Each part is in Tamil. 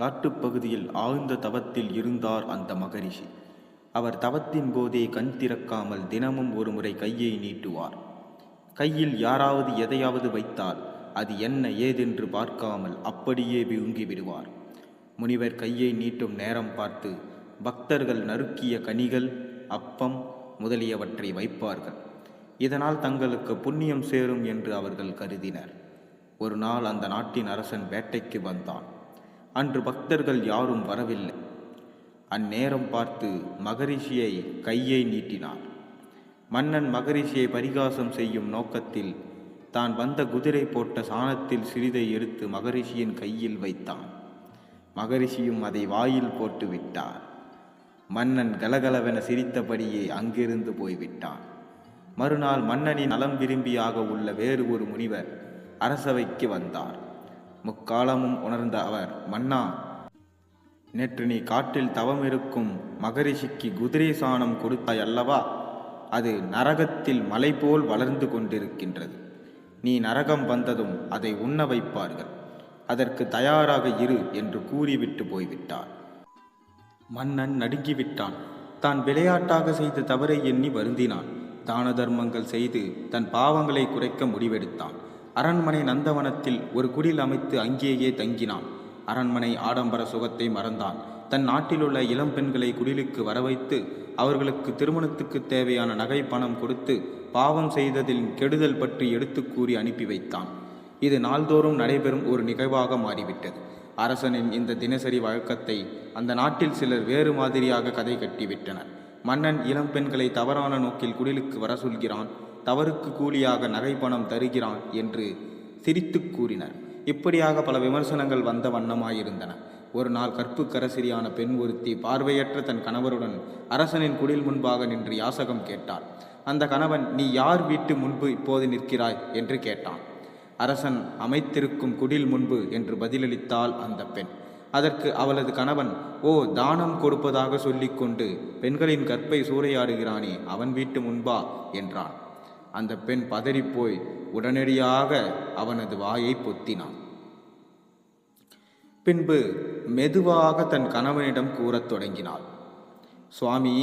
காட்டுப்பகுதியில் ஆழ்ந்த தவத்தில் இருந்தார் அந்த மகரிஷி. அவர் தவத்தின் போதே கண் திறக்காமல் தினமும் ஒரு முறை கையை நீட்டுவார். கையில் யாராவது எதையாவது வைத்தால் அது என்ன ஏதென்று பார்க்காமல் அப்படியே விழுங்கி விடுவார். முனிவர் கையை நீட்டும் நேரம் பார்த்து பக்தர்கள் நறுக்கிய கனிகள், அப்பம் முதலியவற்றை வைப்பார்கள். இதனால் தங்களுக்கு புண்ணியம் சேரும் என்று அவர்கள் கருதினர். ஒரு நாள் அந்த நாட்டின் அரசன் வேட்டைக்கு வந்தான். அன்று பக்தர்கள் யாரும் வரவில்லை. அந்நேரம் பார்த்து மகரிஷியை கையை நீட்டினார். மன்னன் மகரிஷியை பரிகாசம் செய்யும் நோக்கத்தில் தான் வந்த குதிரை போட்ட சாணத்தில் சிறிதை எடுத்து மகரிஷியின் கையில் வைத்தான். மகரிஷியும் அதை வாயில் போட்டு விட்டார். மன்னன் கலகலவென சிரித்தபடியே அங்கிருந்து போய்விட்டான். மறுநாள் மன்னனின் நலம் விரும்பியாக உள்ள வேறு ஒரு முனிவர் அரசவைக்கு வந்தார். முக்காலமும் உணர்ந்த அவர், மன்னா, நேற்று நீ காட்டில் தவமிருக்கும் மகரிஷிக்கு குதிரை சாணம் கொடுத்தாய் அல்லவா? அது நரகத்தில் மலை போல் வளர்ந்து கொண்டிருக்கின்றது. நீ நரகம் வந்ததும் அதை உண்ண வைப்பார்கள். அதற்கு தயாராக இரு என்று கூறிவிட்டு போய்விட்டார். மன்னன் நடுங்கிவிட்டான். தான் விளையாட்டாக செய்த தவறை எண்ணி வருந்தினான். தான தர்மங்கள் செய்து தன் பாவங்களை குறைக்க முடிவெடுத்தான். அரண்மனை நந்தவனத்தில் ஒரு குடில் அமைத்து அங்கேயே தங்கினான். அரண்மனை ஆடம்பர சுகத்தை மறந்தான். தன் நாட்டிலுள்ள இளம் பெண்களை குடிலுக்கு வரவைத்து அவர்களுக்கு திருமணத்துக்கு தேவையான நகை பணம் கொடுத்து பாவம் செய்ததில் கெடுதல் பற்றி எடுத்து கூறி அனுப்பி வைத்தான். இது நாள்தோறும் நடைபெறும் ஒரு நிகழ்வாக மாறிவிட்டது. அரசனின் இந்த தினசரி வழக்கத்தை அந்த நாட்டில் சிலர் வேறு மாதிரியாக கதை கட்டிவிட்டனர். மன்னன் இளம் பெண்களை தவறான நோக்கில் குடிலுக்கு வர சொல்கிறான், தவறுக்கு கூலியாக நகை பணம் தருகிறான் என்று சிரித்து கூறினர். இப்படியாக பல விமர்சனங்கள் வந்த வண்ணமாயிருந்தன. ஒரு நாள் கற்புக்கரசியான பெண் ஒருத்தி பார்வையற்ற தன் கணவருடன் அரசனின் குடில் முன்பாக நின்று யாசகம் கேட்டாள். அந்த கணவன், நீ யார் வீட்டு முன்பு இப்போது நிற்கிறாய் என்று கேட்டான். அரசன் அமைத்திருக்கும் குடில் முன்பு என்று பதிலளித்தாள் அந்த பெண். அதற்கு அவளது கணவன், ஓ, தானம் கொடுப்பதாக சொல்லிக்கொண்டு பெண்களின் கற்பை சூறையாடுகிறானே, அவன் வீட்டு முன்பா என்றான். அந்த பெண் பதறிப்போய் உடனடியாக அவனது வாயை பொத்தினான். பின்பு மெதுவாக தன் கணவனிடம் கூறத் தொடங்கினாள், சுவாமி,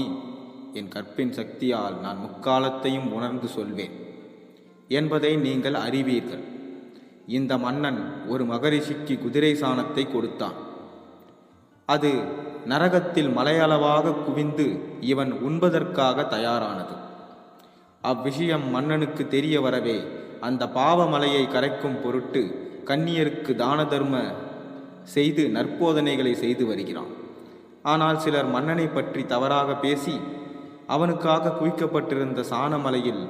என் கற்பின் சக்தியால் நான் முக்காலத்தையும் உணர்ந்து சொல்வேன் என்பதை நீங்கள் அறிவீர்கள். இந்த மன்னன் ஒரு மகரிஷிக்கு குதிரை சாணத்தை கொடுத்தான். அது நரகத்தில் மலையளவாக குவிந்து இவன் உண்பதற்காக தயாரானது. அவ்விஷயம் மன்னனுக்கு தெரிய வரவே அந்த பாவமலையை கரைக்கும் பொருட்டு கன்னியருக்கு தான தர்ம செய்து நற்போதனைகளை செய்து வருகிறான். ஆனால் சிலர் மன்னனை பற்றி தவறாக பேசி அவனுக்காக குவிக்கப்பட்டிருந்த சாணமலையில்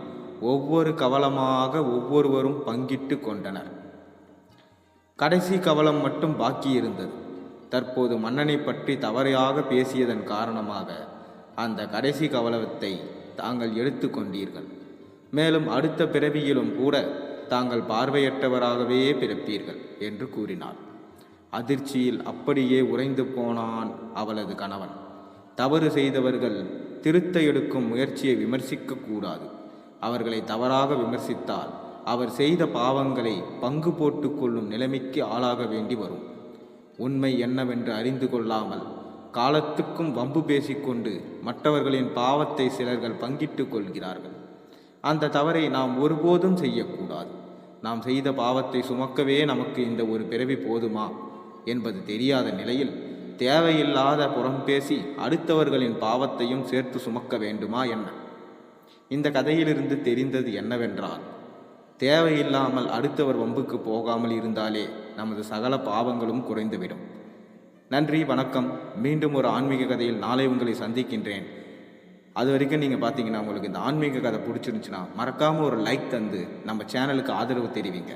ஒவ்வொரு கவலமாக ஒவ்வொருவரும் பங்கிட்டு கொண்டனர். கடைசி கவலம் மட்டும் பாக்கியிருந்தது. தற்போது மன்னனை பற்றி தவறாக பேசியதன் காரணமாக அந்த கடைசி கவலத்தை தாங்கள் எடுத்து கொண்டீர்கள். மேலும் அடுத்த பிறவியிலும் கூட தாங்கள் பார்வையற்றவராகவே பிறப்பீர்கள் என்று கூறினார். அதிர்ச்சியில் அப்படியே உறைந்து போனான் அவளது கணவன். தவறு செய்தவர்கள் திருத்த எடுக்கும் முயற்சியை விமர்சிக்க கூடாது. அவர்களை தவறாக விமர்சித்தால் அவர் செய்த பாவங்களை பங்கு போட்டு கொள்ளும் நிலைமைக்கு ஆளாக வேண்டி வரும். உண்மை என்னவென்று அறிந்து கொள்ளாமல் காலத்துக்கும் வம்பு பேசிக்கொண்டு மற்றவர்களின் பாவத்தை சிலர்கள் பங்கிட்டு கொள்கிறார்கள். அந்த தவறை நாம் ஒருபோதும் செய்யக்கூடாது. நாம் செய்த பாவத்தை சுமக்கவே நமக்கு இந்த ஒரு பிறவி போதுமா என்பது தெரியாத நிலையில் தேவையில்லாத புறம் பேசி அடுத்தவர்களின் பாவத்தையும் சேர்த்து சுமக்க வேண்டுமா என்ன? இந்த கதையிலிருந்து தெரிந்தது என்னவென்றால், தேவையில்லாமல் அடுத்தவர் வம்புக்கு போகாமல் இருந்தாலே நமது சகல பாவங்களும் குறைந்துவிடும். நன்றி, வணக்கம். மீண்டும் ஒரு ஆன்மீக கதையில் நாளை உங்களை சந்திக்கின்றேன். அது வரைக்கும் நீங்கள் பார்த்தீங்கன்னா உங்களுக்கு இந்த ஆன்மீக கதை பிடிச்சிருந்துச்சுன்னா மறக்காமல் ஒரு லைக் தந்து நம்ம சேனலுக்கு ஆதரவு தெரிவிங்க.